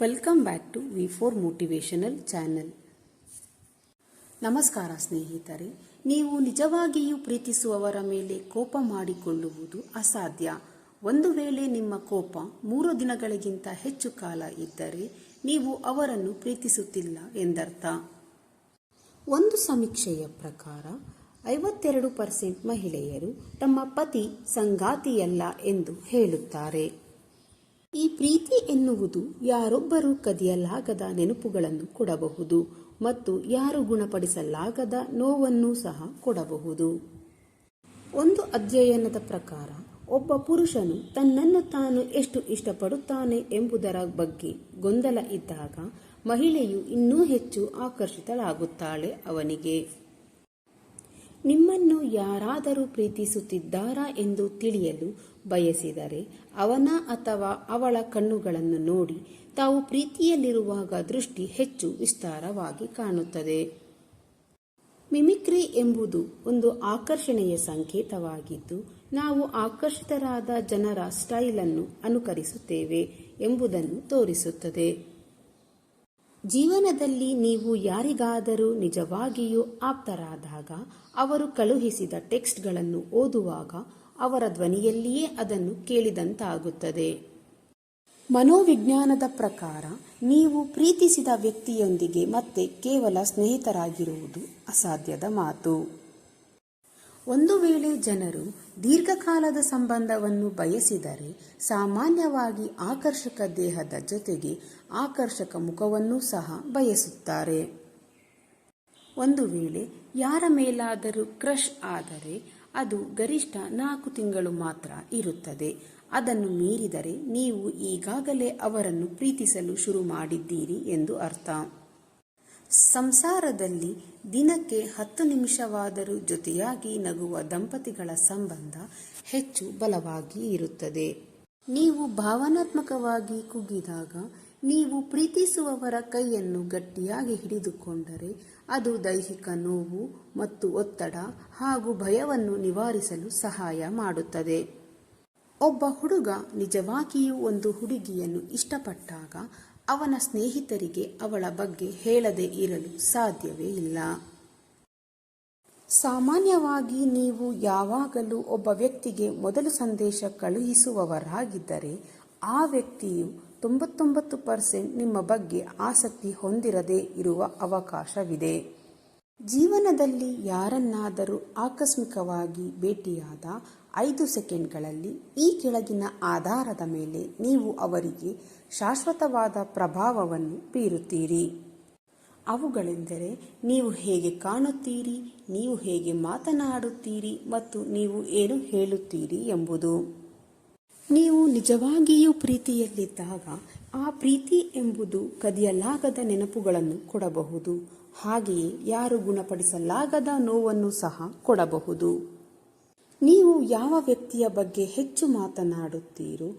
Welcome back to V4 motivational channel. ನಮಸ್ಕಾರ ಸ್ನೇಹಿತರೆ. ನೀವು ನಿಜವಾಗಿಯೂ ಪ್ರೀತಿಸುವವರ ಮೇಲೆ ಕೋಪ ಮಾಡಿಕೊಳ್ಳುವುದು ಅಸಾಧ್ಯ. ಒಂದು ವೇಳೆ ನಿಮ್ಮ ಕೋಪ 3 ದಿನಗಳಿಗಿಂತ ಹೆಚ್ಚು ಕಾಲ ಇದ್ದರೆ ನೀವು ಅವರನ್ನು ಪ್ರೀತಿಸುತ್ತಿಲ್ಲ ಎಂದರ್ಥ. ಒಂದು ಸಮೀಕ್ಷೆಯ ಪ್ರಕಾರ 52% ಮಹಿಳೆಯರು ತಮ್ಮ ಪತಿ ಸಂಗಾತಿಯಲ್ಲ ಎಂದು ಹೇಳುತ್ತಾರೆ. ಈ ಪ್ರೀತಿ ಎನ್ನುವುದು ಯಾರೊಬ್ಬರು ಕದಿಯಲಾಗದ ನೆನಪುಗಳನ್ನು ಕೊಡಬಹುದು ಮತ್ತು ಯಾರು ಗುಣಪಡಿಸಲಾಗದ ನೋವನ್ನು ಸಹ ಕೊಡಬಹುದು. ಒಂದು ಅಧ್ಯಯನದ ಪ್ರಕಾರ ಒಬ್ಬ ಪುರುಷನು ತನ್ನನ್ನು ತಾನು ಎಷ್ಟು ಇಷ್ಟಪಡುತ್ತಾನೆ ಎಂಬುದರ ಬಗ್ಗೆ ಗೊಂದಲ ಇದ್ದಾಗ ಮಹಿಳೆಯು ಇನ್ನೂ ಹೆಚ್ಚು ಆಕರ್ಷಿತಳಾಗುತ್ತಾಳೆ ಅವನಿಗೆ. ನಿಮ್ಮನ್ನು ಯಾರಾದರೂ ಪ್ರೀತಿಸುತ್ತಿದ್ದಾರಾ ಎಂದು ತಿಳಿಯಲು ಬಯಸಿದರೆ ಅವನ ಅಥವಾ ಅವಳ ಕಣ್ಣುಗಳನ್ನು ನೋಡಿ. ತಾವು ಪ್ರೀತಿಯಲ್ಲಿರುವಾಗ ದೃಷ್ಟಿ ಹೆಚ್ಚು ವಿಸ್ತಾರವಾಗಿ ಕಾಣುತ್ತದೆ. ಮಿಮಿಕ್ರಿ ಎಂಬುದು ಒಂದು ಆಕರ್ಷಣೆಯ ಸಂಕೇತವಾಗಿದ್ದು, ನಾವು ಆಕರ್ಷಿತರಾದ ಜನರ ಸ್ಟೈಲನ್ನು ಅನುಕರಿಸುತ್ತೇವೆ ಎಂಬುದನ್ನು ತೋರಿಸುತ್ತದೆ. ಜೀವನದಲ್ಲಿ ನೀವು ಯಾರಿಗಾದರೂ ನಿಜವಾಗಿಯೂ ಆಪ್ತರಾದಾಗ ಅವರು ಕಳುಹಿಸಿದ ಟೆಕ್ಸ್ಟ್ಗಳನ್ನು ಓದುವಾಗ ಅವರ ಧ್ವನಿಯಲ್ಲಿಯೇ ಅದನ್ನು ಕೇಳಿದಂತಾಗುತ್ತದೆ. ಮನೋವಿಜ್ಞಾನದ ಪ್ರಕಾರ ನೀವು ಪ್ರೀತಿಸಿದ ವ್ಯಕ್ತಿಯೊಂದಿಗೆ ಮತ್ತೆ ಕೇವಲ ಸ್ನೇಹಿತರಾಗಿರುವುದು ಅಸಾಧ್ಯದ ಮಾತು. ಒಂದು ವೇಳೆ ಜನರು ದೀರ್ಘಕಾಲದ ಸಂಬಂಧವನ್ನು ಬಯಸಿದರೆ ಸಾಮಾನ್ಯವಾಗಿ ಆಕರ್ಷಕ ದೇಹದ ಜೊತೆಗೆ ಆಕರ್ಷಕ ಮುಖವನ್ನೂ ಸಹ ಬಯಸುತ್ತಾರೆ. ಒಂದು ವೇಳೆ ಯಾರ ಮೇಲಾದರೂ ಕ್ರಶ್ ಆದರೆ ಅದು ಗರಿಷ್ಠ 4 ತಿಂಗಳು ಮಾತ್ರ ಇರುತ್ತದೆ. ಅದನ್ನು ಮೀರಿದರೆ ನೀವು ಈಗಾಗಲೇ ಅವರನ್ನು ಪ್ರೀತಿಸಲು ಶುರು ಮಾಡಿದ್ದೀರಿ ಎಂದು ಅರ್ಥ. ಸಂಸಾರದಲ್ಲಿ ದಿನಕ್ಕೆ 10 ನಿಮಿಷವಾದರೂ ಜೊತೆಯಾಗಿ ನಗುವ ದಂಪತಿಗಳ ಸಂಬಂಧ ಹೆಚ್ಚು ಬಲವಾಗಿ ಇರುತ್ತದೆ. ನೀವು ಭಾವನಾತ್ಮಕವಾಗಿ ಕುಗ್ಗಿದಾಗ ನೀವು ಪ್ರೀತಿಸುವವರ ಕೈಯನ್ನು ಗಟ್ಟಿಯಾಗಿ ಹಿಡಿದುಕೊಂಡರೆ ಅದು ದೈಹಿಕ ನೋವು ಮತ್ತು ಒತ್ತಡ ಹಾಗೂ ಭಯವನ್ನು ನಿವಾರಿಸಲು ಸಹಾಯ ಮಾಡುತ್ತದೆ. ಒಬ್ಬ ಹುಡುಗ ನಿಜವಾಗಿಯೂ ಒಂದು ಹುಡುಗಿಯನ್ನು ಇಷ್ಟಪಟ್ಟಾಗ ಅವನ ಸ್ನೇಹಿತರಿಗೆ ಅವಳ ಬಗ್ಗೆ ಹೇಳದೇ ಇರಲು ಸಾಧ್ಯವೇ ಇಲ್ಲ. ಸಾಮಾನ್ಯವಾಗಿ ನೀವು ಯಾವಾಗಲೂ ಒಬ್ಬ ವ್ಯಕ್ತಿಗೆ ಮೊದಲು ಸಂದೇಶ ಕಳುಹಿಸುವವರಾಗಿದ್ದರೆ ಆ ವ್ಯಕ್ತಿಯು 99% ನಿಮ್ಮ ಬಗ್ಗೆ ಆಸಕ್ತಿ ಹೊಂದಿರದೇ ಇರುವ ಅವಕಾಶವಿದೆ. ಜೀವನದಲ್ಲಿ ಯಾರನ್ನಾದರೂ ಆಕಸ್ಮಿಕವಾಗಿ ಭೇಟಿಯಾದ 5 ಸೆಕೆಂಡ್ಗಳಲ್ಲಿ ಈ ಕೆಳಗಿನ ಆಧಾರದ ಮೇಲೆ ನೀವು ಅವರಿಗೆ ಶಾಶ್ವತವಾದ ಪ್ರಭಾವವನ್ನು ಬೀರುತ್ತೀರಿ. ಅವುಗಳೆಂದರೆ ನೀವು ಹೇಗೆ ಕಾಣುತ್ತೀರಿ, ನೀವು ಹೇಗೆ ಮಾತನಾಡುತ್ತೀರಿ ಮತ್ತು ನೀವು ಏನು ಹೇಳುತ್ತೀರಿ ಎಂಬುದು. ನೀವು ನಿಜವಾಗಿಯೂ ಪ್ರೀತಿಯಲ್ಲಿದ್ದಾಗ ಆ ಪ್ರೀತಿ ಎಂಬುದು ಕದಿಯಲಾಗದ ನೆನಪುಗಳನ್ನು ಕೊಡಬಹುದು. ಹಾಗೆಯೇ ಯಾರು ಗುಣಪಡಿಸಲಾಗದ ನೋವನ್ನು ಸಹ ಕೊಡಬಹುದು. ನೀವು ಯಾವ ವ್ಯಕ್ತಿಯ ಬಗ್ಗೆ ಹೆಚ್ಚು ಮಾತನಾಡುತ್ತೀರೋ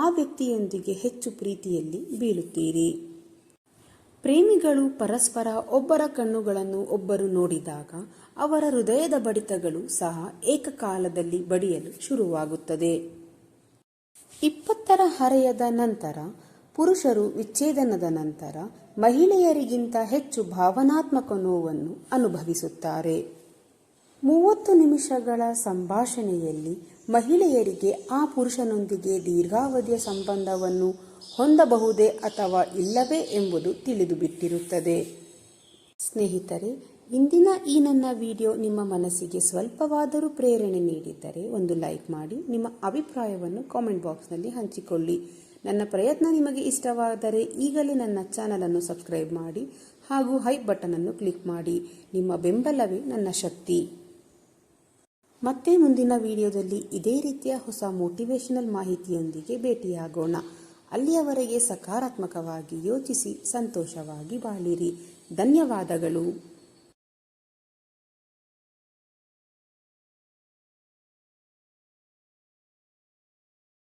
ಆ ವ್ಯಕ್ತಿಯೊಂದಿಗೆ ಹೆಚ್ಚು ಪ್ರೀತಿಯಲ್ಲಿ ಬೀಳುತ್ತೀರಿ. ಪ್ರೇಮಿಗಳು ಪರಸ್ಪರ ಒಬ್ಬರ ಕಣ್ಣುಗಳನ್ನು ಒಬ್ಬರು ನೋಡಿದಾಗ ಅವರ ಹೃದಯದ ಬಡಿತಗಳು ಸಹ ಏಕಕಾಲದಲ್ಲಿ ಬಡಿಯಲು ಶುರುವಾಗುತ್ತದೆ. 20ರ ಹರೆಯದ ನಂತರ ಪುರುಷರು ವಿಚ್ಛೇದನದ ನಂತರ ಮಹಿಳೆಯರಿಗಿಂತ ಹೆಚ್ಚು ಭಾವನಾತ್ಮಕ ನೋವನ್ನು ಅನುಭವಿಸುತ್ತಾರೆ. 30 ನಿಮಿಷಗಳ ಸಂಭಾಷಣೆಯಲ್ಲಿ ಮಹಿಳೆಯರಿಗೆ ಆ ಪುರುಷನೊಂದಿಗೆ ದೀರ್ಘಾವಧಿಯ ಸಂಬಂಧವನ್ನು ಹೊಂದಬಹುದೇ ಅಥವಾ ಇಲ್ಲವೇ ಎಂಬುದು ತಿಳಿದುಬಿಟ್ಟಿರುತ್ತದೆ. ಸ್ನೇಹಿತರೆ, ಇಂದಿನ ಈ ನನ್ನ ವಿಡಿಯೋ ನಿಮ್ಮ ಮನಸ್ಸಿಗೆ ಸ್ವಲ್ಪವಾದರೂ ಪ್ರೇರಣೆ ನೀಡಿದ್ದರೆ ಒಂದು ಲೈಕ್ ಮಾಡಿ, ನಿಮ್ಮ ಅಭಿಪ್ರಾಯವನ್ನು ಕಾಮೆಂಟ್ ಬಾಕ್ಸ್ನಲ್ಲಿ ಹಂಚಿಕೊಳ್ಳಿ. ನನ್ನ ಪ್ರಯತ್ನ ನಿಮಗೆ ಇಷ್ಟವಾದರೆ ಈಗಲೇ ನನ್ನ ಚಾನಲನ್ನು ಸಬ್ಸ್ಕ್ರೈಬ್ ಮಾಡಿ ಹಾಗೂ ಹೈಪ್ ಬಟನ್ ಅನ್ನು ಕ್ಲಿಕ್ ಮಾಡಿ. ನಿಮ್ಮ ಬೆಂಬಲವೇ ನನ್ನ ಶಕ್ತಿ. ಮತ್ತೆ ಮುಂದಿನ ವಿಡಿಯೋದಲ್ಲಿ ಇದೇ ರೀತಿಯ ಹೊಸ ಮೋಟಿವೇಶನಲ್ ಮಾಹಿತಿಯೊಂದಿಗೆ ಭೇಟಿಯಾಗೋಣ. ಅಲ್ಲಿಯವರೆಗೆ ಸಕಾರಾತ್ಮಕವಾಗಿ ಯೋಚಿಸಿ ಸಂತೋಷವಾಗಿ ಬಾಳಿರಿ. ಧನ್ಯವಾದಗಳು.